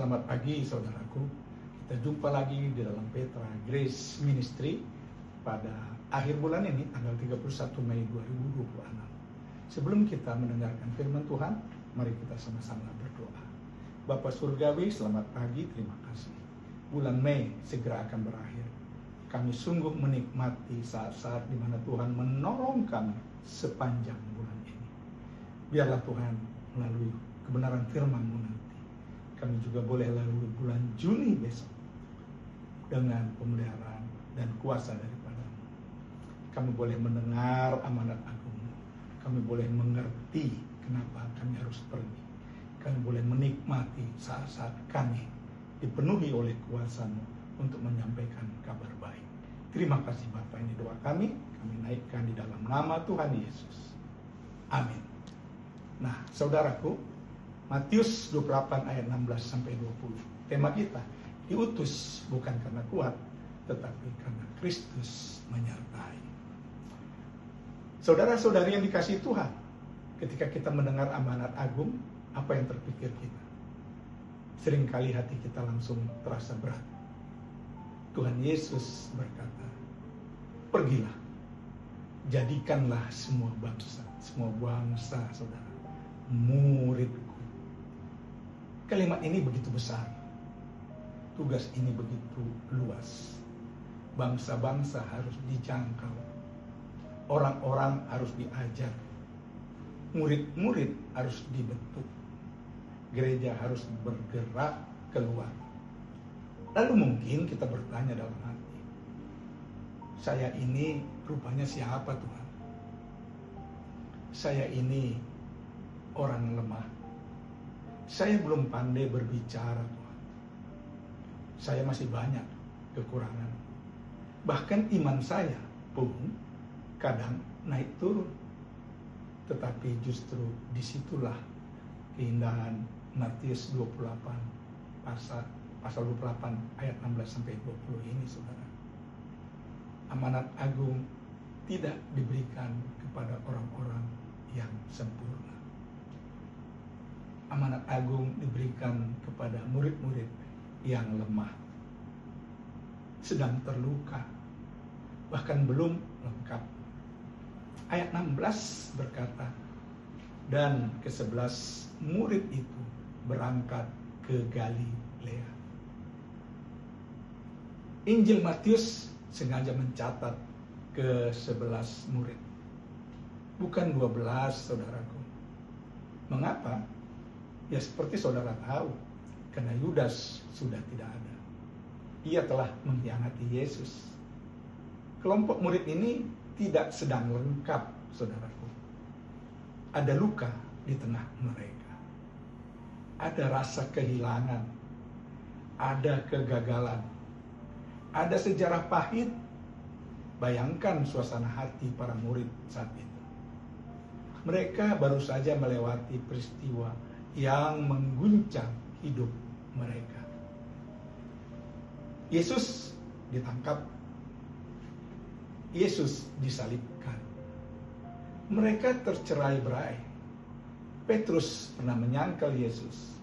Selamat pagi saudaraku. Kita jumpa lagi di dalam Petra Grace Ministry pada akhir bulan ini, tanggal 31 Mei 2026. Sebelum kita mendengarkan firman Tuhan, mari kita sama-sama berdoa. Bapa Surgawi, selamat pagi, terima kasih. Bulan Mei segera akan berakhir. Kami sungguh menikmati saat-saat di mana Tuhan menolong kami sepanjang bulan ini. Biarlah Tuhan melalui kebenaran firman-Mu nanti, kami juga boleh lalui bulan Juni besok dengan pemeliharaan dan kuasa daripada-Mu. Kami boleh mendengar amanat agung-Mu. Kami boleh mengerti kenapa kami harus pergi. Kami boleh menikmati saat-saat kami dipenuhi oleh kuasa-Mu untuk menyampaikan kabar baik. Terima kasih Bapak, ini doa kami naikkan di dalam nama Tuhan Yesus. Amin. Nah, saudaraku, Matius 28 ayat 16-20. Tema kita, diutus bukan karena kuat, tetapi karena Kristus menyertai. Saudara-saudari yang dikasihi Tuhan, ketika kita mendengar amanat agung, apa yang terpikir kita? Seringkali hati kita langsung terasa berat. Tuhan Yesus berkata, pergilah, jadikanlah semua bangsa, saudara, muridku. Kalimat ini begitu besar. Tugas ini begitu luas. Bangsa-bangsa harus dijangkau. Orang-orang harus diajar. Murid-murid harus dibentuk. Gereja harus bergerak keluar. Lalu mungkin kita bertanya dalam hati, saya ini rupanya siapa Tuhan? Saya ini orang lemah. Saya belum pandai berbicara Tuhan. Saya masih banyak kekurangan. Bahkan iman saya pun kadang naik turun. Tetapi justru disitulah keindahan Matius 28 pasal 28 ayat 16-20 ini, saudara. Amanat agung tidak diberikan kepada orang-orang yang sempurna. Amanat agung diberikan kepada murid-murid yang lemah, sedang terluka, bahkan belum lengkap. Ayat 16 berkata, dan ke-11 murid itu berangkat ke Galilea. Injil Matius sengaja mencatat ke-11 murid, bukan 12, saudaraku. Mengapa? Ya seperti saudara tahu, karena Yudas sudah tidak ada. Ia telah mengkhianati Yesus. Kelompok murid ini tidak sedang lengkap, saudaraku. Ada luka di tengah mereka. Ada rasa kehilangan. Ada kegagalan. Ada sejarah pahit. Bayangkan suasana hati para murid saat itu. Mereka baru saja melewati peristiwa yang mengguncang hidup mereka. Yesus ditangkap. Yesus disalibkan. Mereka tercerai-berai. Petrus pernah menyangkal Yesus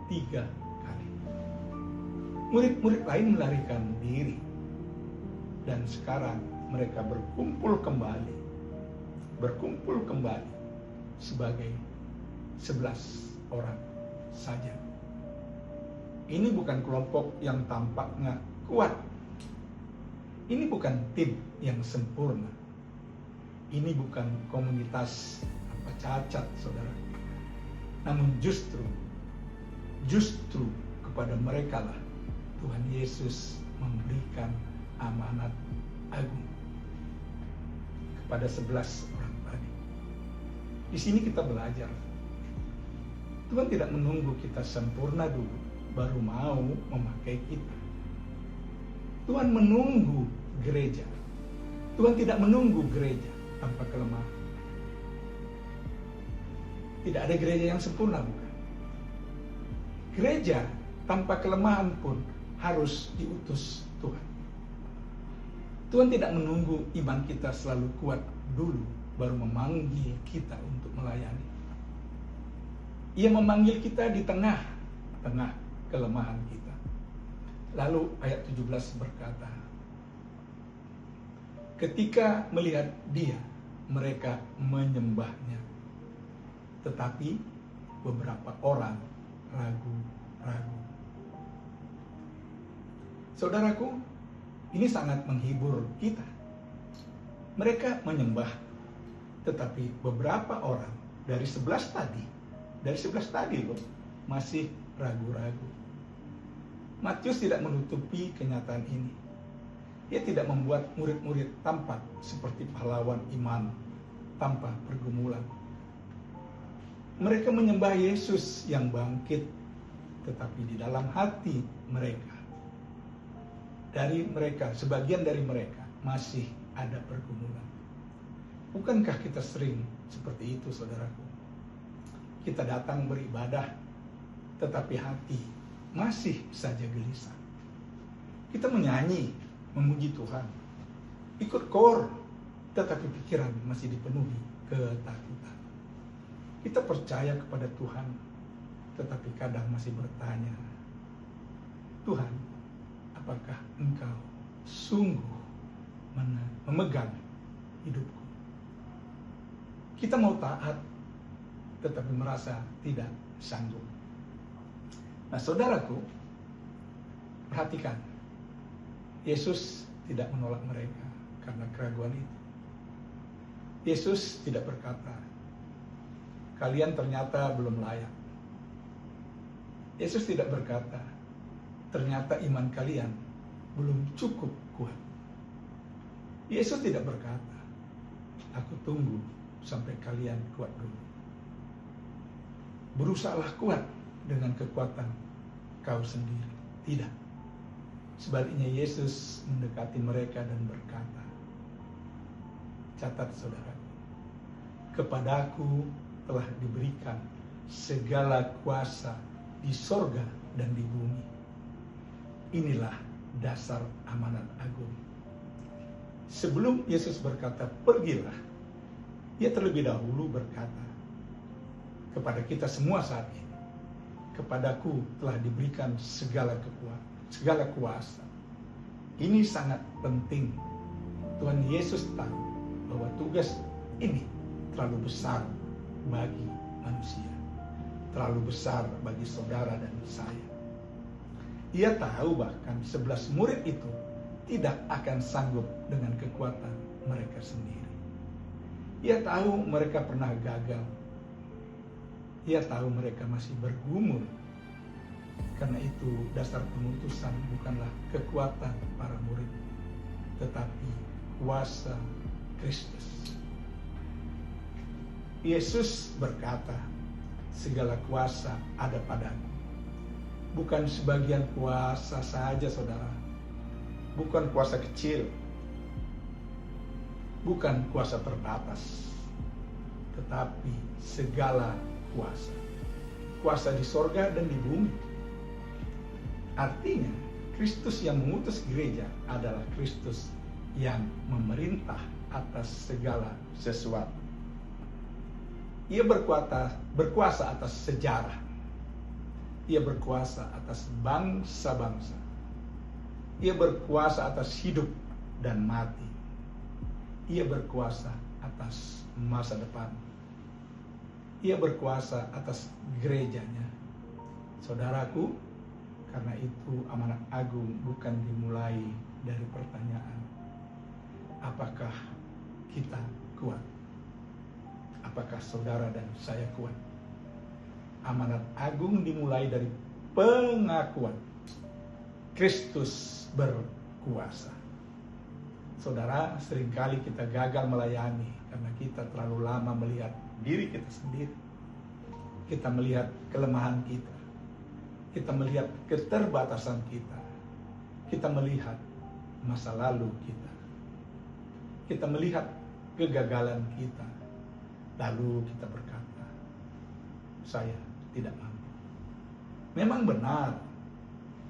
3 kali. Murid-murid lain melarikan diri. Dan sekarang mereka berkumpul kembali sebagai 11 orang saja. Ini bukan kelompok yang tampaknya kuat. Ini bukan tim yang sempurna. Ini bukan komunitas tanpa cacat, saudara. Namun justru kepada mereka lah Tuhan Yesus memberikan amanat agung kepada 11 orang tadi. Di sini kita belajar, Tuhan tidak menunggu kita sempurna dulu baru mau memakai kita. Tuhan menunggu gereja. Tuhan tidak menunggu gereja tanpa kelemahan. Tidak ada gereja yang sempurna, bukan? Gereja tanpa kelemahan pun harus diutus Tuhan. Tuhan tidak menunggu iman kita selalu kuat dulu baru memanggil kita untuk melayani. Ia memanggil kita di tengah tengah kelemahan kita. Lalu ayat 17 berkata, ketika melihat dia, mereka menyembahnya. Tetapi beberapa orang ragu-ragu. Saudaraku, ini sangat menghibur kita. Mereka menyembah, tetapi beberapa orang dari 11 tadi loh, masih ragu-ragu. Matius tidak menutupi kenyataan ini. Ia tidak membuat murid-murid tampak seperti pahlawan iman tanpa pergumulan. Mereka menyembah Yesus yang bangkit, tetapi di dalam hati mereka, sebagian dari mereka masih ada pergumulan. Bukankah kita sering seperti itu, saudaraku? Kita datang beribadah, tetapi hati masih saja gelisah. Kita menyanyi, memuji Tuhan, ikut kor, tetapi pikiran masih dipenuhi ketakutan. Kita percaya kepada Tuhan, tetapi kadang masih bertanya, Tuhan, apakah Engkau sungguh memegang hidupku? Kita mau taat, tetapi merasa tidak sanggup. Nah, saudaraku, perhatikan, Yesus tidak menolak mereka karena keraguan itu. Yesus tidak berkata, kalian ternyata belum layak. Yesus tidak berkata, ternyata iman kalian belum cukup kuat. Yesus tidak berkata, aku tunggu sampai kalian kuat dulu. Berusahalah kuat dengan kekuatan kau sendiri. Tidak. Sebaliknya Yesus mendekati mereka dan berkata, catat saudara, kepadaku telah diberikan segala kuasa di sorga dan di bumi. Inilah dasar amanat agung. Sebelum Yesus berkata, pergilah, ia terlebih dahulu berkata kepada kita semua saat ini, kepadaku telah diberikan segala kuasa. Ini sangat penting. Tuhan Yesus tahu bahwa tugas ini terlalu besar bagi manusia, terlalu besar bagi saudara dan saya. Ia tahu bahkan 11 murid itu tidak akan sanggup dengan kekuatan mereka sendiri. Ia tahu mereka pernah gagal. Ia tahu mereka masih bergumul. Karena itu dasar pengutusan bukanlah kekuatan para murid, tetapi kuasa Kristus. Yesus berkata, segala kuasa ada padaku. Bukan sebagian kuasa saja, saudara. Bukan kuasa kecil. Bukan kuasa terbatas. Tetapi segala kuasa. Kuasa di sorga dan di bumi. Artinya, Kristus yang mengutus gereja adalah Kristus yang memerintah atas segala sesuatu. Ia berkuasa atas sejarah. Ia berkuasa atas bangsa-bangsa. Ia berkuasa atas hidup dan mati. Ia berkuasa atas masa depan. Ia berkuasa atas gerejanya. Saudaraku, karena itu amanat agung bukan dimulai dari pertanyaan, apakah kita kuat? Apakah saudara dan saya kuat? Amanat agung dimulai dari pengakuan Kristus berkuasa. Saudara, seringkali kita gagal melayani karena kita terlalu lama melihat diri kita sendiri. Kita melihat kelemahan kita. Kita melihat keterbatasan kita. Kita melihat masa lalu kita. Kita melihat kegagalan kita. Lalu kita berkata, saya tidak mampu. Memang benar,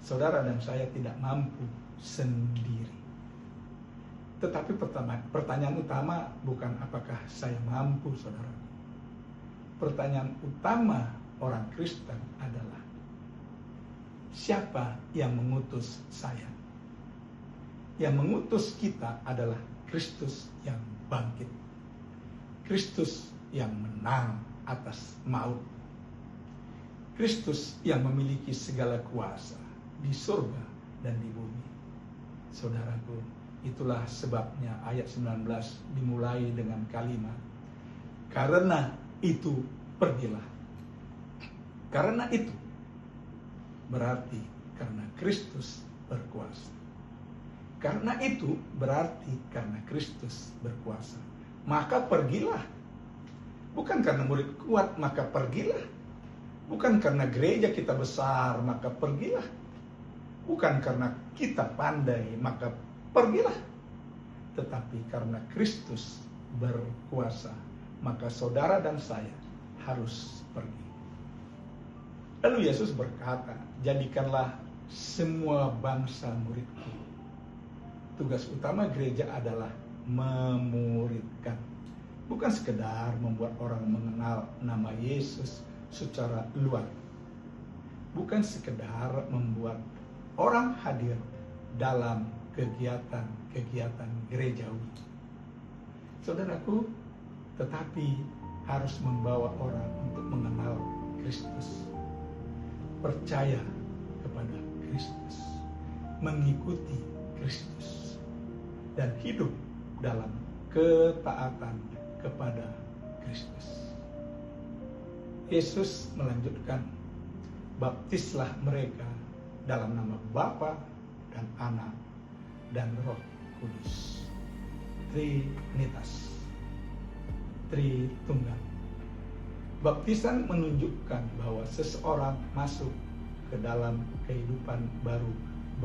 saudara dan saya tidak mampu sendiri. Tetapi pertanyaan utama bukan apakah saya mampu, saudara. Pertanyaan utama orang Kristen adalah, siapa yang mengutus saya? Yang mengutus kita adalah Kristus yang bangkit. Kristus yang menang atas maut. Kristus yang memiliki segala kuasa di surga dan di bumi. Saudaraku, itulah sebabnya ayat 19 dimulai dengan kalimat, karena itu pergilah. Karena itu berarti karena Kristus berkuasa. Karena itu berarti karena Kristus berkuasa. Maka pergilah. Bukan karena murid kuat, maka pergilah. Bukan karena gereja kita besar, maka pergilah. Bukan karena kita pandai, maka pergilah. Tetapi karena Kristus berkuasa, maka saudara dan saya harus pergi. Lalu Yesus berkata, jadikanlah semua bangsa muridku. Tugas utama gereja adalah memuridkan. Bukan sekedar membuat orang mengenal nama Yesus secara luar. Bukan sekedar membuat orang hadir dalam kegiatan-kegiatan gerejawi. Saudaraku, tetapi harus membawa orang untuk mengenal Kristus. Percaya kepada Kristus. Mengikuti Kristus. Dan hidup dalam ketaatan kepada Kristus. Yesus melanjutkan, baptislah mereka dalam nama Bapa dan Anak dan Roh Kudus. Trinitas, Tritunggal. Baptisan menunjukkan bahwa seseorang masuk ke dalam kehidupan baru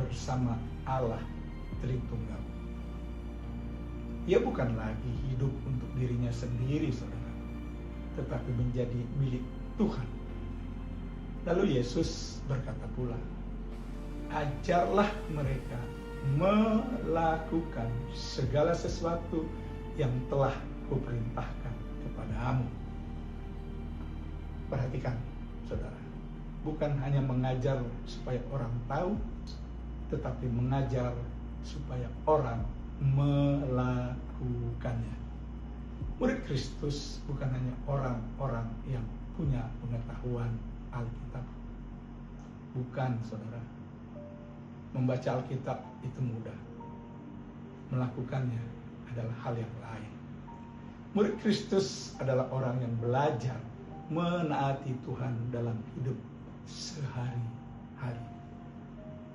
bersama Allah Tritunggal. Ia bukan lagi hidup untuk dirinya sendiri, saudara, tetapi menjadi milik Tuhan. Lalu Yesus berkata pula, ajarlah mereka melakukan segala sesuatu yang telah kuperintahkan kepadamu. Perhatikan, saudara, bukan hanya mengajar supaya orang tahu, tetapi mengajar supaya orang melakukannya. Murid Kristus bukan hanya orang-orang yang punya pengetahuan Alkitab. Bukan, saudara. Membaca Alkitab itu mudah. Melakukannya adalah hal yang lain. Murid Kristus adalah orang yang belajar menaati Tuhan dalam hidup sehari-hari.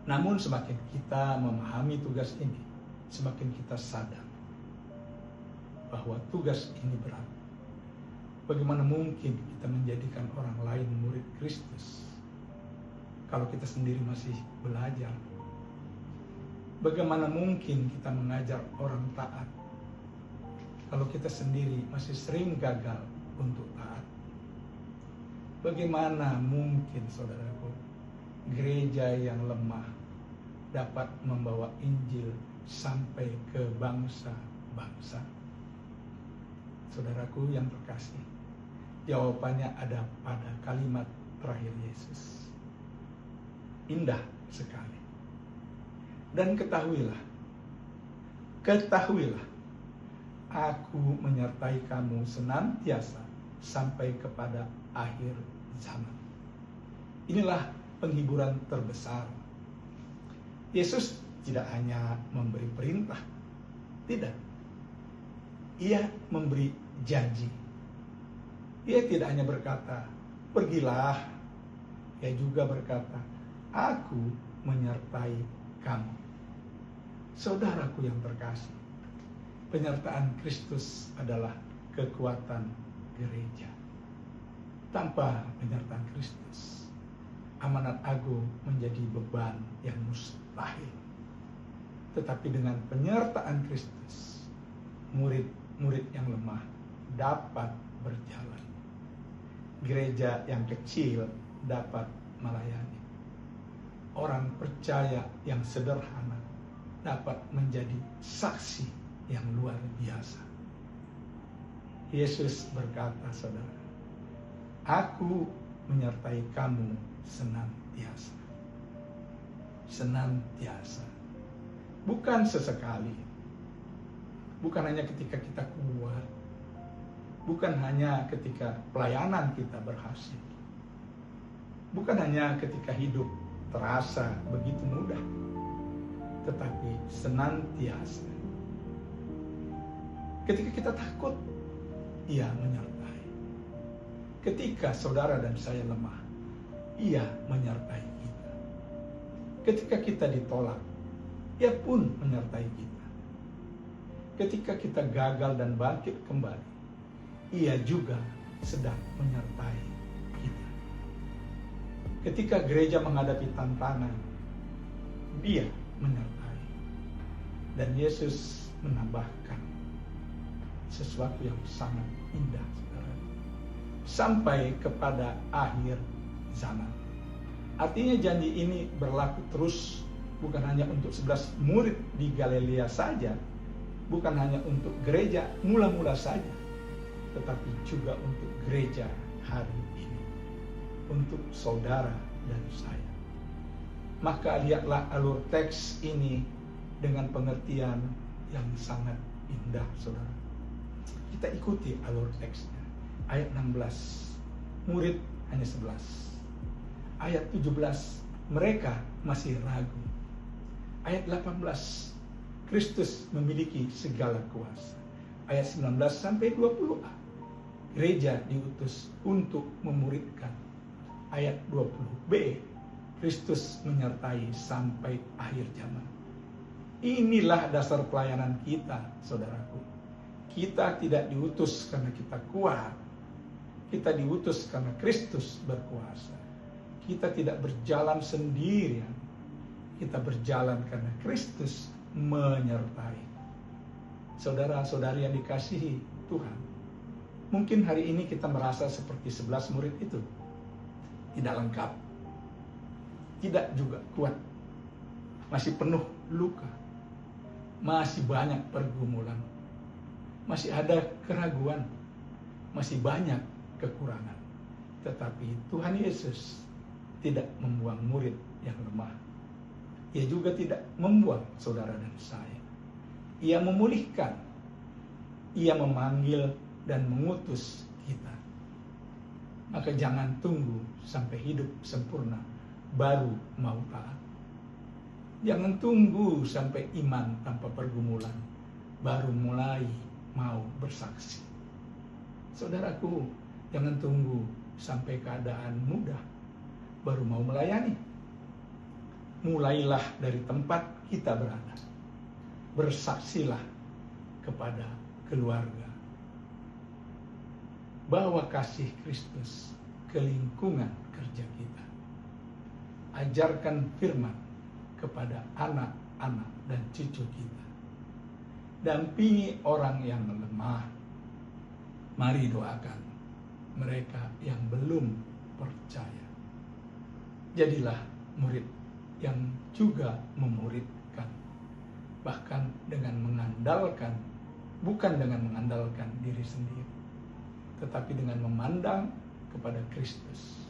Namun semakin kita memahami tugas ini, semakin kita sadar bahwa tugas ini berat. Bagaimana mungkin kita menjadikan orang lain murid Kristus kalau kita sendiri masih belajar? Bagaimana mungkin kita mengajar orang taat kalau kita sendiri masih sering gagal untuk taat? Bagaimana mungkin, saudaraku, gereja yang lemah dapat membawa Injil sampai ke bangsa-bangsa? Saudaraku yang terkasih, jawabannya ada pada kalimat terakhir Yesus. Indah sekali. Dan ketahuilah, aku menyertai kamu senantiasa sampai kepada akhir zaman. Inilah penghiburan terbesar. Yesus tidak hanya memberi perintah, tidak. Ia memberi janji. Ia tidak hanya berkata, pergilah. Ia juga berkata, aku menyertai kamu. Saudaraku yang terkasih, penyertaan Kristus adalah kekuatan gereja. Tanpa penyertaan Kristus, amanat agung menjadi beban yang mustahil. Tetapi dengan penyertaan Kristus, murid-murid yang lemah dapat berjalan. Gereja yang kecil dapat melayani. Orang percaya yang sederhana dapat menjadi saksi yang luar biasa. Yesus berkata, saudara, aku menyertai kamu senantiasa. senantiasa. Bukan sesekali. Bukan hanya ketika kita kuat. Bukan hanya ketika pelayanan kita berhasil. Bukan hanya ketika hidup terasa begitu mudah. Tetapi senantiasa. Ketika kita takut, Ia menyertai. Ketika saudara dan saya lemah, Ia menyertai kita. Ketika kita ditolak, Ia pun menyertai kita. Ketika kita gagal dan bangkit kembali, Ia juga sedang menyertai kita. Ketika gereja menghadapi tantangan, Dia menyertai. Dan Yesus menambahkan sesuatu yang sangat indah, saudara. Sampai kepada akhir zaman. Artinya janji ini berlaku terus, bukan hanya untuk 11 murid di Galilea saja, bukan hanya untuk gereja mula-mula saja, tetapi juga untuk gereja hari ini, untuk saudara dan saya. Maka lihatlah alur teks ini dengan pengertian yang sangat indah, saudara. Kita ikuti alur teksnya. Ayat 16, murid hanya 11. Ayat 17, mereka masih ragu. Ayat 18, Kristus memiliki segala kuasa. Ayat 19 sampai 20a, gereja diutus untuk memuridkan. Ayat 20b, Kristus menyertai sampai akhir zaman. Inilah dasar pelayanan kita, saudaraku. Kita tidak diutus karena kita kuat. Kita diutus karena Kristus berkuasa. Kita tidak berjalan sendirian. Kita berjalan karena Kristus menyertai. Saudara-saudari yang dikasihi Tuhan, mungkin hari ini kita merasa seperti 11 murid itu. Tidak lengkap. Tidak juga kuat. Masih penuh luka. Masih banyak pergumulan. Masih ada keraguan. Masih banyak kekurangan. Tetapi Tuhan Yesus tidak membuang murid yang lemah. Ia juga tidak membuang saudara dan saya. Ia memulihkan. Ia memanggil dan mengutus kita. Maka jangan tunggu sampai hidup sempurna baru mau taat. Jangan tunggu sampai iman tanpa pergumulan baru mulai mau bersaksi. Saudaraku, jangan tunggu sampai keadaan mudah baru mau melayani. Mulailah dari tempat kita berada. Bersaksilah kepada keluarga. Bawa kasih Kristus ke lingkungan kerja kita. Ajarkan firman kepada anak-anak dan cucu kita. Dampingi orang yang lemah. Mari doakan mereka yang belum percaya. Jadilah murid yang juga memuridkan. Bahkan dengan mengandalkan, bukan dengan mengandalkan diri sendiri, tetapi dengan memandang kepada Kristus.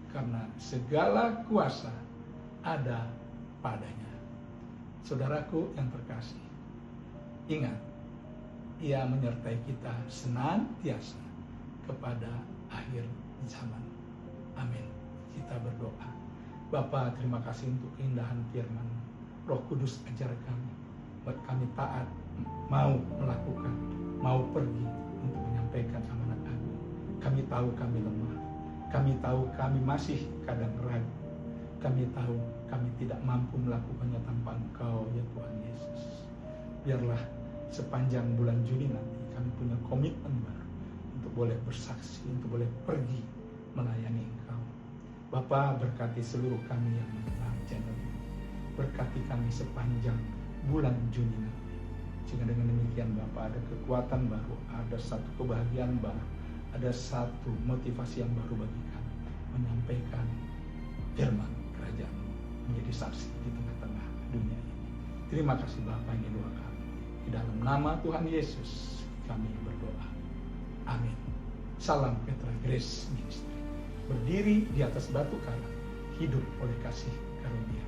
Karena segala kuasa ada padanya. Saudaraku yang terkasih, ingat, Ia menyertai kita senantiasa kepada akhir zaman. Amin. Kita berdoa. Bapa, terima kasih untuk keindahan firman. Roh Kudus ajar kami, buat kami taat, mau melakukan, mau pergi untuk menyampaikan amanat agung. Kami tahu kami lemah. Kami tahu kami masih kadang ragu. Kami tahu kami tidak mampu melakukannya tanpa Engkau, ya Tuhan Yesus. Biarlah sepanjang bulan Juni nanti kami punya komitmen baru untuk boleh bersaksi, untuk boleh pergi melayani Engkau. Bapa, berkati seluruh kami yang mendengar channel ini. Berkati kami sepanjang bulan Juni nanti. Sehingga dengan demikian Bapa, ada kekuatan baru, ada satu kebahagiaan baru, ada satu motivasi yang baru bagi kami menyampaikan firman kerajaan menjadi saksi di tengah-tengah dunia ini. Terima kasih Bapa, ini doa kami. Di dalam nama Tuhan Yesus kami berdoa. Amin. Salam Petra Grace Ministry. Berdiri di atas batu karang, hidup oleh kasih karunia.